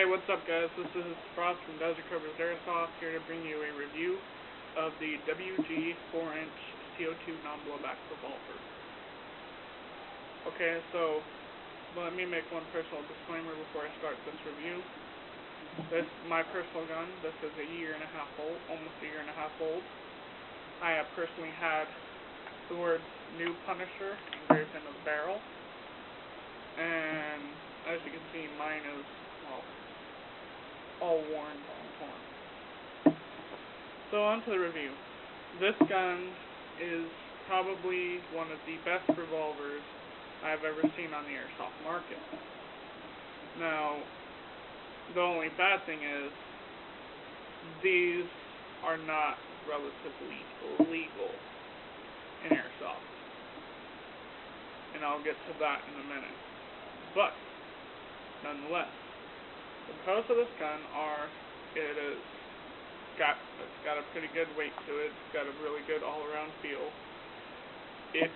what's up guys, this is Frost from Desert Cobras Airsoft, here to bring you a review of the WG 4-inch CO2 non-blowback revolver. Okay, so let me make one personal disclaimer before I start this review. My personal gun, this is a year-and-a-half old, almost a year-and-a-half old. I have personally had the words New Punisher engraved into the barrel, and as you can see, mine is, well, all worn and torn. So on to the review. This gun is probably one of the best revolvers I've ever seen on the airsoft market. Now, the only bad thing is, these are not relatively legal in airsoft. And I'll get to that in a minute. But, nonetheless, the pros of this gun are, it's got a pretty good weight to it. It's got a really good all-around feel. It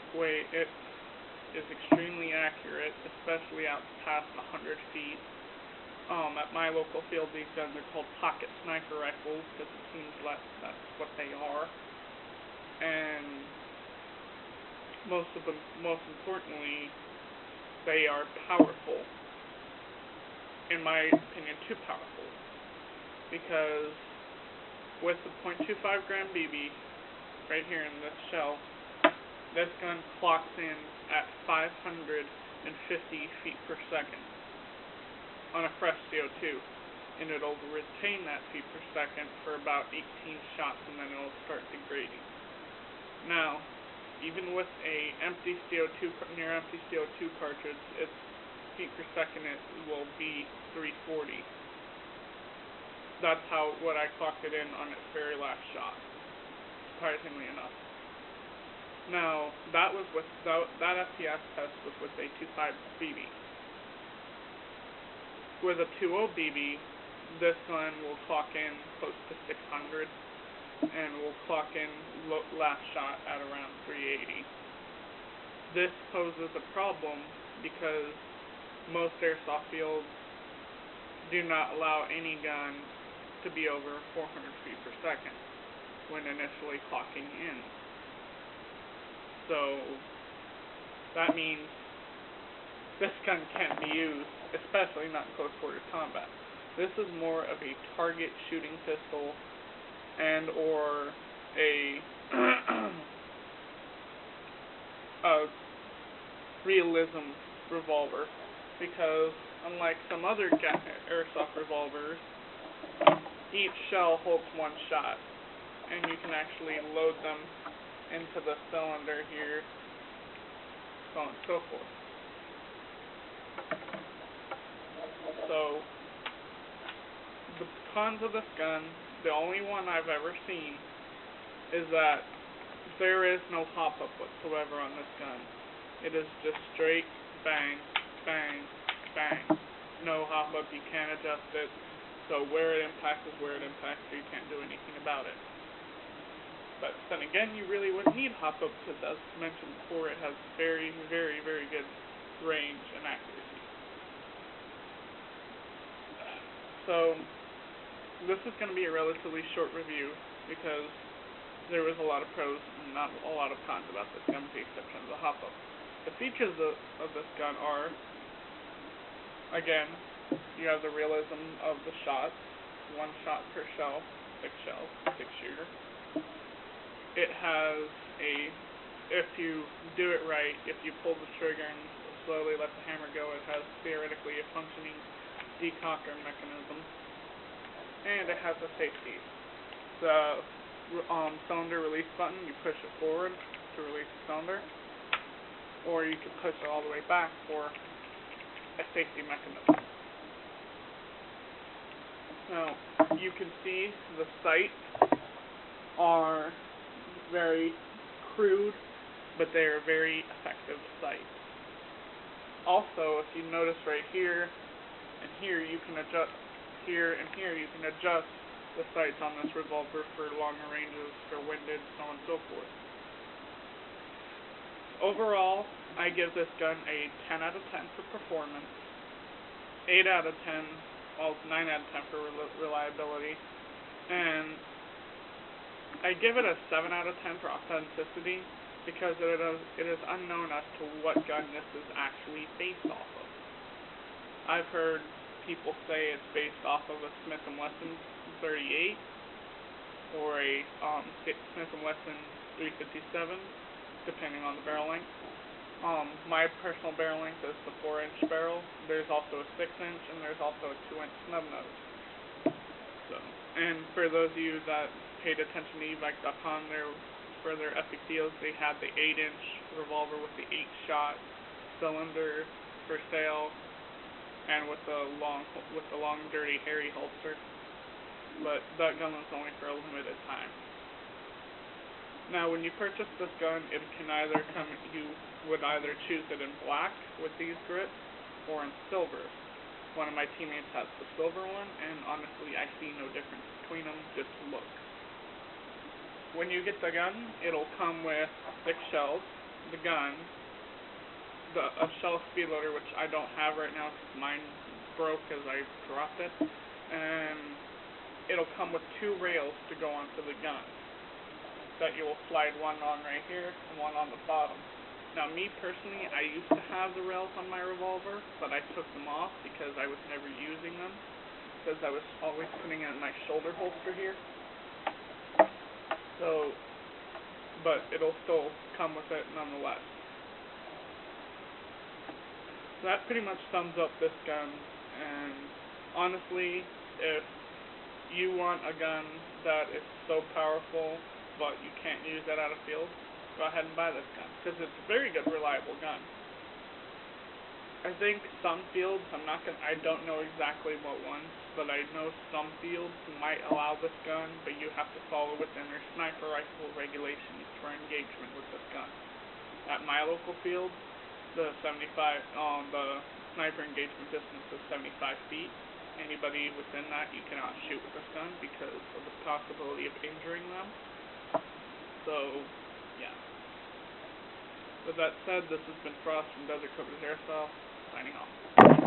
is extremely accurate, especially out past 100 feet. At my local field, these guns are called pocket sniper rifles because it seems like that's what they are. And most importantly, they are powerful. In my opinion, too powerful. Because with the .25 gram BB right here in this shell, this gun clocks in at 550 feet per second on a fresh CO2, and it'll retain that feet per second for about 18 shots, and then it'll start degrading. Now, even with a near empty CO2 cartridge, its feet per second will be 340. That's what I clocked it in on its very last shot, surprisingly enough. Now, that FPS test was with a 2.5 BB. With a 2.0 BB, this gun will clock in close to 600, and will clock in last shot at around 380. This poses a problem because most airsoft fields do not allow any gun to be over 400 feet per second when initially clocking in. So that means this gun can't be used, especially not in close quarters combat. This is more of a target shooting pistol and or a realism revolver, because unlike some other airsoft revolvers, each shell holds one shot, and you can actually load them into the cylinder here, so on and so forth. So, the cons of this gun, the only one I've ever seen, is that there is no hop-up whatsoever on this gun. It is just straight bang, bang, bang. No hop-up, you can't adjust it. So where it impacts is where it impacts, so you can't do anything about it. But then again, you really wouldn't need hop-up because, as mentioned before, it has very, very, very good range and accuracy. So, this is going to be a relatively short review because there was a lot of pros and not a lot of cons about this gun, with the exception of the hop-up. The features of this gun are, again, you have the realism of the shots, one shot per shell, 6 shells, 6-shooter. It has if you do it right, if you pull the trigger and slowly let the hammer go, it has theoretically a functioning decocker mechanism. And it has a safety. The cylinder release button, you push it forward to release the cylinder, or you can push it all the way back for a safety mechanism. Now, you can see the sights are very crude, but they are very effective sights. Also, if you notice right here and here, you can adjust here and here, you can adjust the sights on this revolver for longer ranges, for windage, so on and so forth. Overall, I give this gun a 10 out of 10 for performance, 8 out of 10 well, 9 out of 10 for reliability, and I give it a 7 out of 10 for authenticity because it is unknown as to what gun this is actually based off of. I've heard people say it's based off of a Smith & Wesson 38 or a Smith & Wesson 357, depending on the barrel length. My personal barrel length is the 4-inch barrel. There's also a 6-inch, and there's also a 2-inch snub nose. So, and for those of you that paid attention to evac.com, for their epic deals, they had the 8-inch revolver with the 8-shot cylinder for sale, and with the long, dirty, hairy holster. But that gun was only for a limited time. Now, when you purchase this gun, it can either come. You would either choose it in black with these grips, or in silver. One of my teammates has the silver one, and honestly, I see no difference between them. Just look. When you get the gun, it'll come with 6 shells, the gun, a shell speed loader, which I don't have right now because mine broke as I dropped it, and it'll come with 2 rails to go onto the gun that you will slide one on right here and one on the bottom. Now, me personally, I used to have the rails on my revolver, but I took them off because I was never using them, because I was always putting it in my shoulder holster here. So, but it'll still come with it nonetheless. So that pretty much sums up this gun, and honestly, if you want a gun that is so powerful, but you can't use that out of field, go ahead and buy this gun, because it's a very good, reliable gun. I think some fields, I don't know exactly what ones, but I know some fields might allow this gun, but you have to follow within their sniper rifle regulations for engagement with this gun. At my local field, the sniper engagement distance is 75 feet. Anybody within that, you cannot shoot with this gun because of the possibility of injuring them. So, yeah. With that said, this has been Frost from Desert Cobras Airsoft, signing off.